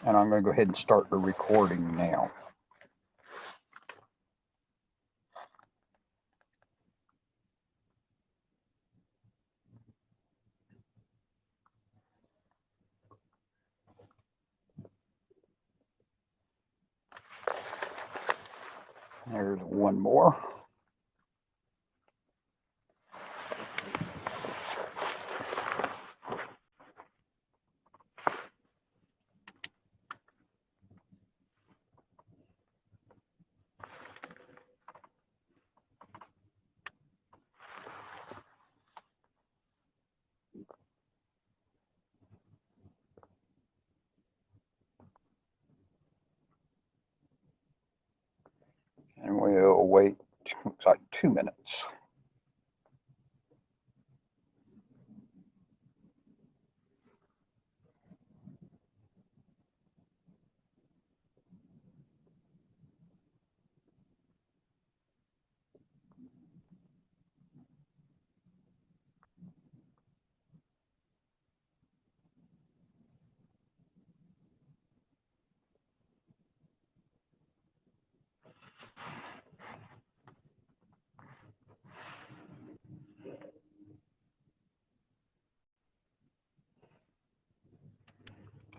And I'm going to go ahead and start the recording now. There's one more. And we'll wait, looks like 2 minutes.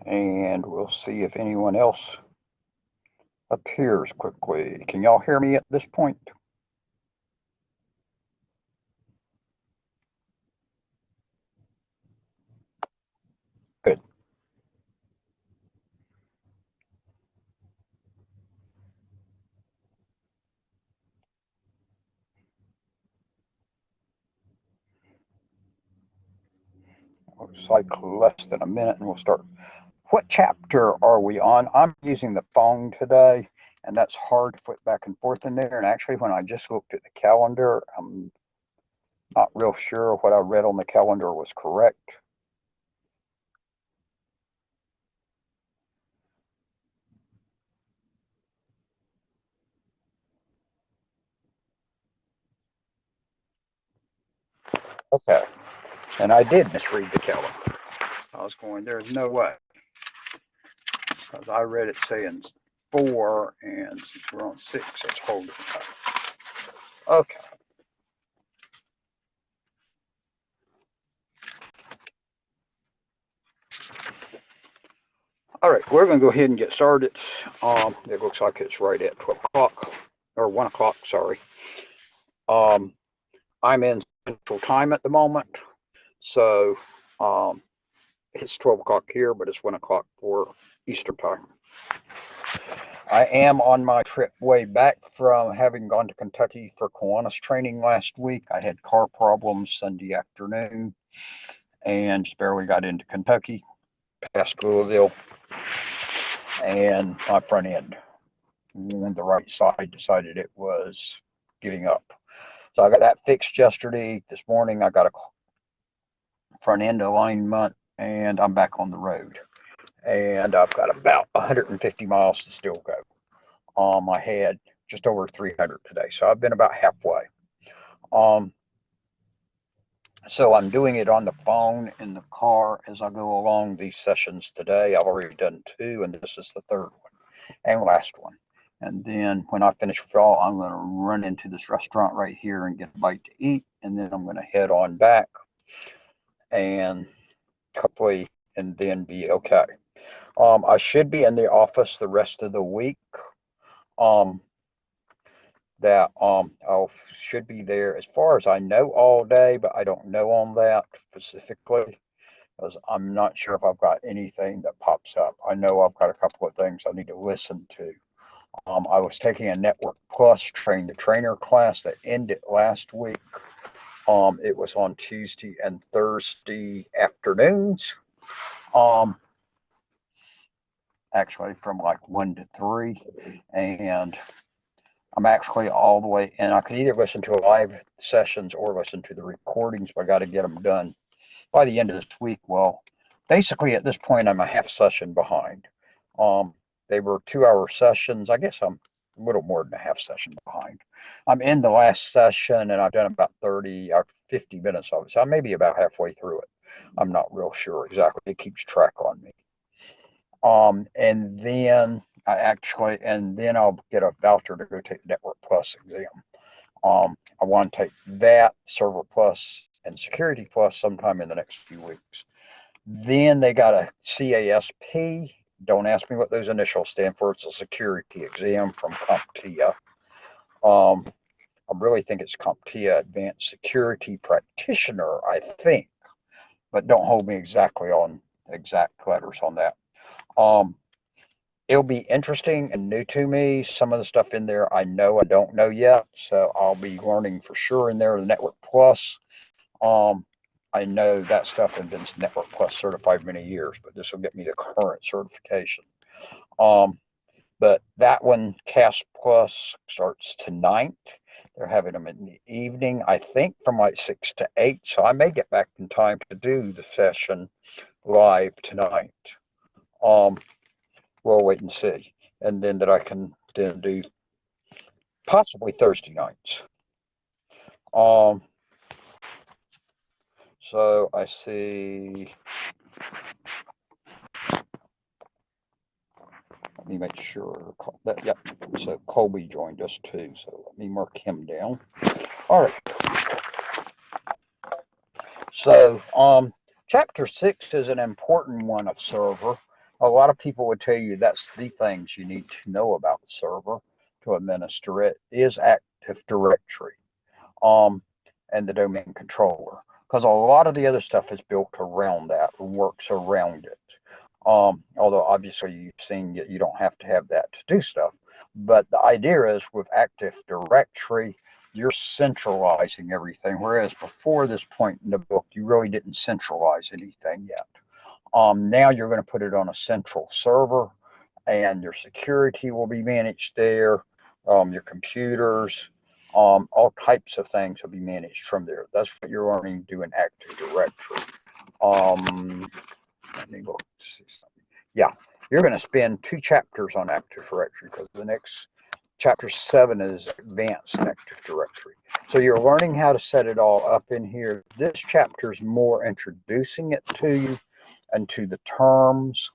And we'll see if anyone else appears quickly. Can y'all hear me at this point? Good. Looks like less than a minute and we'll start. What chapter are we on? I'm using the phone today, and that's hard to flip back and forth in there. And actually, when I just looked at the calendar, I'm not real sure what I read on the calendar was correct. Okay. And I did misread the calendar. I was going, there's no way. Because I read it saying 4, and since we're on 6, it's holding up. Okay. All right, we're going to go ahead and get started. It looks like it's right at 12 o'clock, or 1 o'clock, sorry. I'm in Central Time at the moment, so it's 12 o'clock here, but it's 1 o'clock for Eastern Time. I am on my trip way back from having gone to Kentucky for Kiwanis training last week. I had car problems Sunday afternoon and just barely got into Kentucky, past Louisville, and my front end on the right side decided it was giving up. So I got that fixed yesterday. This morning I got a front end alignment and I'm back on the road. And I've got about 150 miles to still go. I had just over 300 today, so I've been about halfway. So I'm doing it on the phone in the car as I go along these sessions today. I've already done 2, and this is the 3rd one and last one. And then when I finish with y'all, I'm going to run into this restaurant right here and get a bite to eat, and then I'm going to head on back and hopefully and then be okay. I should be in the office the rest of the week. That I should be there as far as I know all day, but I don't know on that specifically because I'm not sure if I've got anything that pops up. I know I've got a couple of things I need to listen to. I was taking a Network Plus train the trainer class that ended last week. It was on Tuesday and Thursday afternoons. Actually from like 1 to 3, and I'm actually all the way, and I could either listen to live sessions or listen to the recordings, but I got to get them done by the end of this week. Well, basically at this point, I'm a half session behind. They were 2-hour sessions. I guess I'm a little more than a half session behind. I'm in the last session, and I've done about 30 or 50 minutes of it, so I may be about halfway through it. I'm not real sure exactly. It keeps track on me. And then and then I'll get a voucher to go take the Network Plus exam. I want to take that, Server Plus, and Security Plus sometime in the next few weeks. Then they got a CASP. Don't ask me what those initials stand for. It's a security exam from CompTIA. Um, I really think it's CompTIA Advanced Security Practitioner, I think, but don't hold me exactly on exact letters on that. It'll be interesting and new to me. Some of the stuff in there I know I don't know yet, so I'll be learning for sure in there. The Network Plus, I know that stuff and been Network Plus certified many years, but this will get me the current certification. But that one, CAS Plus, starts tonight. They're having them in the evening, I think, from like 6 to 8. So I may get back in time to do the session live tonight. We'll wait and see. And then that I can then do possibly Thursday nights. So I see. Let me make sure that, yep. So Colby joined us too. So let me mark him down. All right. So, chapter 6 is an important one of server. A lot of people would tell you that's the things you need to know about server to administer it is Active Directory, and the domain controller, because a lot of the other stuff is built around that and works around it. Although obviously you've seen you don't have to have that to do stuff, but the idea is with Active Directory, you're centralizing everything, whereas before this point in the book, you really didn't centralize anything yet. Now you're going to put it on a central server, and your security will be managed there, your computers, all types of things will be managed from there. That's what you're learning to do in Active Directory. Let me go see something. Yeah, you're going to spend 2 chapters on Active Directory because the next chapter 7 is Advanced Active Directory. So you're learning how to set it all up in here. This chapter is more introducing it to you and to the terms.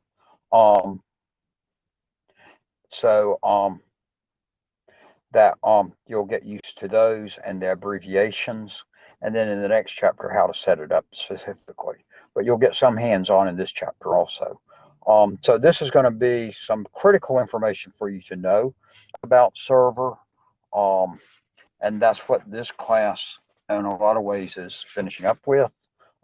That you'll get used to those and the abbreviations, and then in the next chapter how to set it up specifically. But you'll get some hands-on in this chapter also. So this is going to be some critical information for you to know about server, and that's what this class in a lot of ways is finishing up with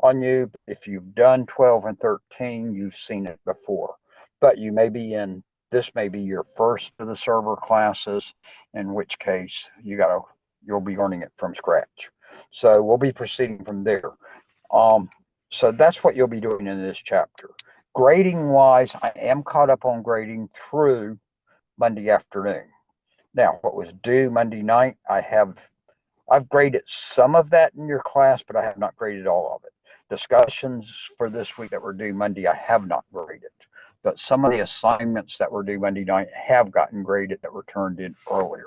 on you. If you've done 12 and 13, you've seen it before, but you may be in this may be your first of the server classes, in which case you'll be learning it from scratch. So we'll be proceeding from there. So that's what you'll be doing in this chapter. Grading wise, I am caught up on grading through Monday afternoon. Now, what was due Monday night, I've graded some of that in your class, but I have not graded all of it. Discussions for this week that were due Monday, I have not graded. But some of the assignments that were due Monday night have gotten graded that were turned in earlier.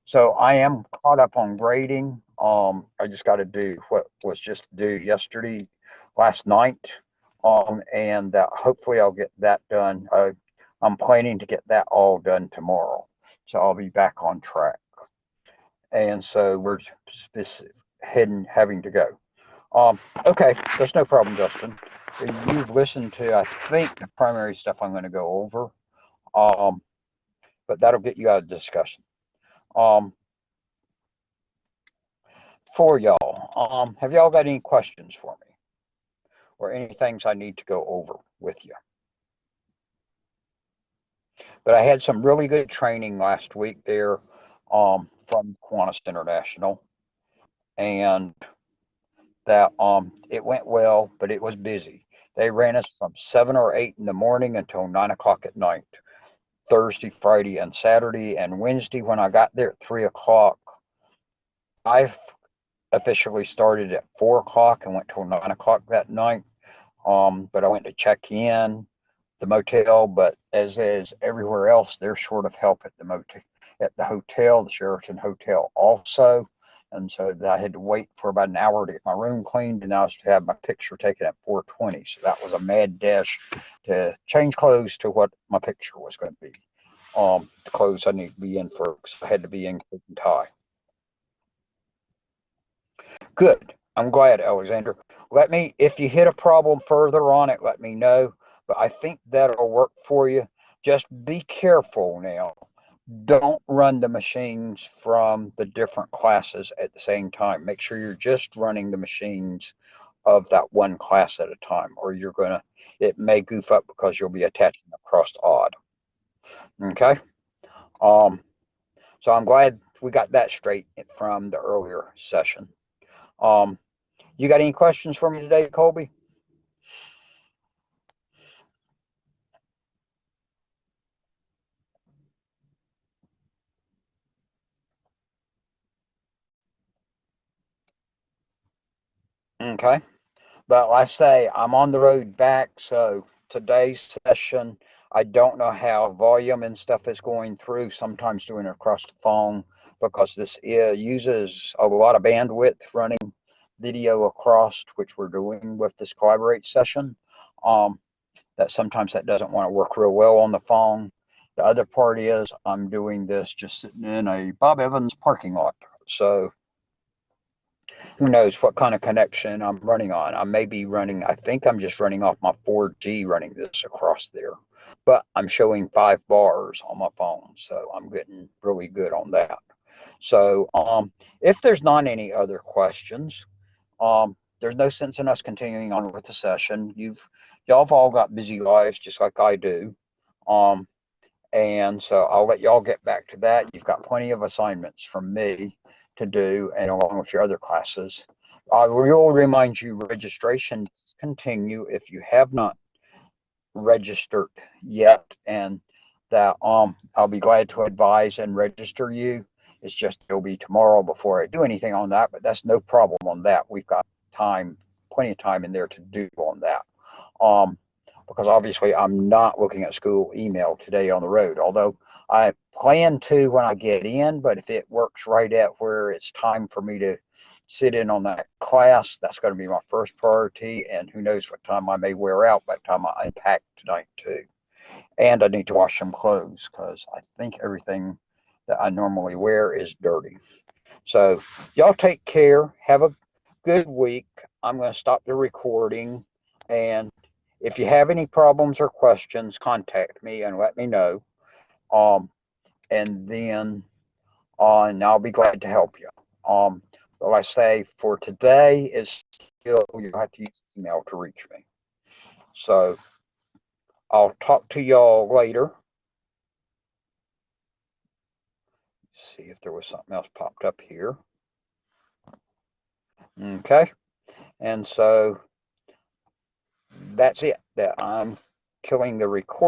So I am caught up on grading. I just got to do what was just due last night, and hopefully I'll get that done. I'm planning to get that all done tomorrow, so I'll be back on track. And so we're having to go. Okay, there's no problem, Justin. You've listened to, I think, the primary stuff I'm going to go over, but that'll get you out of discussion. For y'all, have y'all got any questions for me or any things I need to go over with you? But I had some really good training last week there from Qantas International, and that it went well, but it was busy. They ran us from 7 or 8 in the morning until 9 o'clock at night, Thursday, Friday, and Saturday. And Wednesday, when I got there at 3 o'clock, I officially started at 4 o'clock and went till 9 o'clock that night. But I went to check in the motel, but as is everywhere else, there's short of help at the hotel, the Sheraton Hotel also. And so I had to wait for about an hour to get my room cleaned, and I was to have my picture taken at 4:20. So that was a mad dash to change clothes to what my picture was going to be. The clothes I need to be in for, because I had to be in coat and tie. Good. I'm glad, Alexander. If you hit a problem further on it, let me know. But I think that'll work for you. Just be careful now. Don't run the machines from the different classes at the same time. Make sure you're just running the machines of that one class at a time, or it may goof up because you'll be attaching across odd. Okay. Um, so I'm glad we got that straight from the earlier session. Um, you got any questions for me today, Colby? Okay. But like I say, I'm on the road back, so today's session, I don't know how volume and stuff is going through, sometimes doing it across the phone, because this uses a lot of bandwidth running video across, which we're doing with this Collaborate session. Um, that sometimes that doesn't want to work real well on the phone. The other part is I'm doing this just sitting in a Bob Evans parking lot. So who knows what kind of connection I'm running on. I may be running, I think I'm just running off my 4G running this across there. But I'm showing 5 bars on my phone, so I'm getting really good on that. So if there's not any other questions, there's no sense in us continuing on with the session. Y'all have all got busy lives just like I do. Um, and so I'll let y'all get back to that. You've got plenty of assignments from me to do, and along with your other classes. I will remind you, registration continue if you have not registered yet, and that I'll be glad to advise and register you. It's just it'll be tomorrow before I do anything on that, but that's no problem on that. We've got time, plenty of time in there to do on that. Um, because obviously I'm not looking at school email today on the road, although I plan to when I get in, but if it works right at where it's time for me to sit in on that class, that's going to be my first priority, and who knows what time I may wear out by the time I unpack tonight too. And I need to wash some clothes because I think everything that I normally wear is dirty. So y'all take care. Have a good week. I'm going to stop the recording, and if you have any problems or questions, contact me and let me know. Um, and then and I'll be glad to help you. But like I say, for today, it's still you have to use email to reach me. So I'll talk to y'all later. See if there was something else popped up here. Okay, and so that's it. That I'm killing the recording.